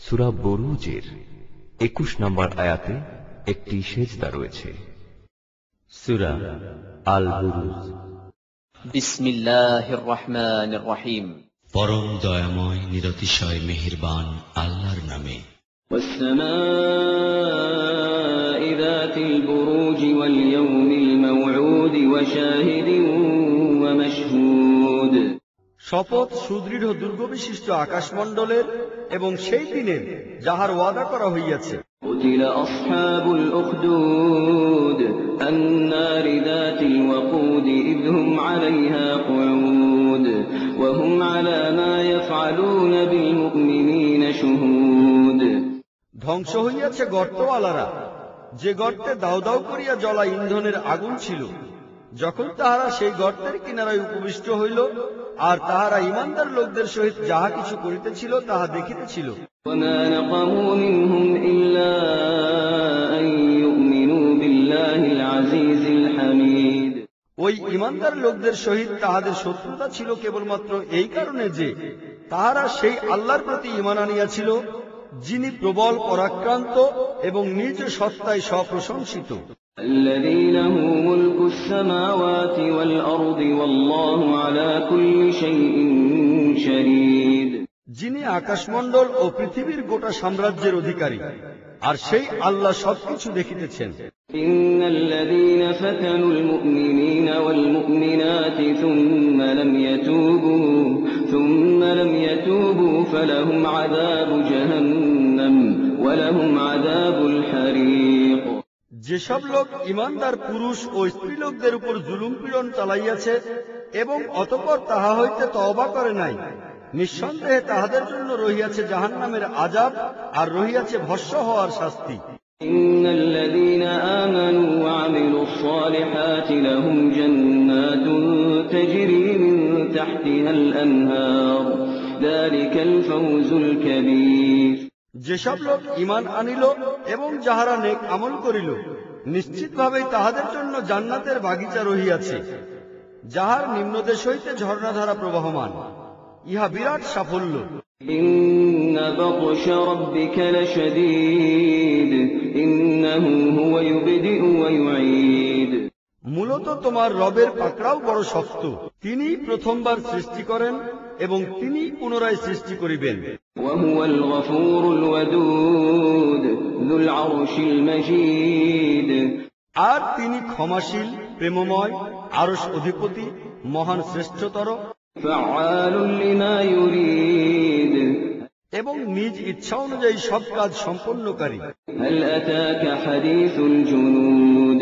সূরা বুরুজের 21 নম্বর আয়াতে একটি সেজদা রয়েছে। সূরা আল বুরুজ। বিসমিল্লাহির রহমানির রহিম। পরম দয়াময় নিরতিশয় মেহেরবান আল্লাহর নামে। ওয়াস-সামাঈ যাতিল বুরুজ ওয়াল ইয়াউমিল মাওউদ ওয়া শাহিদিন ওয়া মাশহুদ। শপথ সুদৃঢ় দুর্গবিশিষ্ট আকাশমণ্ডলের এবং সেই দিনের যাহার ওয়াদা করা হইয়াছে। قتل أصحاب الأخدود النار ذات الوقود إذ هم عليها قعود وهم على ما يفعلون بالمؤمنين شهود। ধ্বংস হইয়াছে গর্তওয়ালারা, যে গর্তে দাউ দাউ করিয়া জ্বলা ইন্ধনের আগুন ছিল, যখন তাহারা সেই গর্তের কিনারায় উপবিষ্ট হইল, আর তাহারা ঈমানদার লোকদের সহিত যাহা কিছু করিতেছিল তাহা দেখিতেছিল। وما نقموا منهم إلا أن يؤمنوا بالله العزيز الحميد। ওই ঈমানদার লোকদের সহিত তাহাদের শত্রুতা ছিল কেবলমাত্র এই কারণে যে তাহারা সেই আল্লাহর প্রতি ঈমান আনিয়াছিল, যিনি প্রবল পরাক্রান্ত এবং নিজ সত্তায় সপ্রশংসিত। الذي له ملك السماوات والأرض والله على كل شيء شهيد। যিনি আকাশমণ্ডল ও পৃথিবীর গোটা সাম্রাজ্যের অধিকারী, আর সেই আল্লাহ সবকিছু দেখিতেছেন। إن الذين فتنوا المؤمنين والمؤمنات ثم لم يتوبوا فلهم عذاب جهنم ولهم عذاب الحريق। যেসব লোক ঈমানদার পুরুষ ও স্ত্রী লোকদের উপর জুলুম পীড়ন চালাইয়াছে এবং অতঃপর তাহা হইতে তওবা করে নাই, নিঃসন্দেহে তাহাদের জন্য রহিয়াছে জাহান্নামের আযাব আর রহিয়াছে ভস্ম হওয়ার শাস্তি। إن الذين آمنوا وعملوا الصالحات لهم جنات تجري من تحتها الأنهار ذلك الفوز الكبير। যেসব লোক ঈমান আনিল এবং যাহারা নেক আমল করিল, নিশ্চিতভাবেই তাহাদের জন্য জান্নাতের বাগিচা রহিয়াছে, যাহার নিম্নদেশ হইতে ঝর্ণাধারা প্রবাহমান। ইহা বিরাট সাফল্য। إن بطش ربك لشديد إنه هو يبدئ ويعيد। মূলত তোমার রবের পাকড়াও বড় শক্ত। তিনি প্রথমবার সৃষ্টি করেন এবং তিনি পুনরায় সৃষ্টি করিবেন। وهو الغفور الودود ذو العرش المجيد। আর তিনি ক্ষমাশীল, প্রেমময়, আরশ অধিপতি, মহান শ্রেষ্ঠতর, فعال لما يريد। এবং নিজ ইচ্ছা অনুযায়ী সব কাজ সম্পন্নকারী। هل أتاك حديث الجنود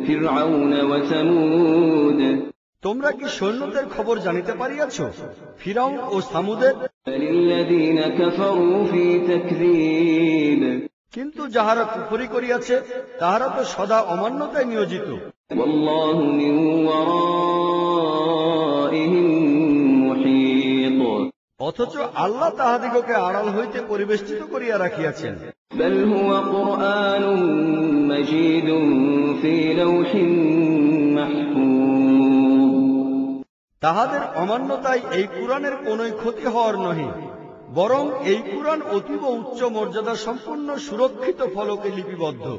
فرعون وثمود। তোমরা কি সৈন্যদের খবর জানিতে পারিয়াছ, ফিরাউন ও সামুদের? بل الذين كفروا في تكذيب। কিন্তু যাহারা কুফরি করিয়াছে তাহারা তো সদা অমান্যতায় নিয়োজিত। والله من ورائهم محيط। অথচ আল্লাহ তাহাদিগকে আড়াল হইতে পরিবেষ্টিত করিয়া রাখিয়াছেন। بل هو قرآن مجيد في لوح محفوظ। তাহাদের অমান্যতায় এই কুরআনের কোনই ক্ষতি হওয়ার নহে, বরং এই কুরআন অতীব উচ্চ মর্যাদা সম্পন্ন সুরক্ষিত ফলকে লিপিবদ্ধ।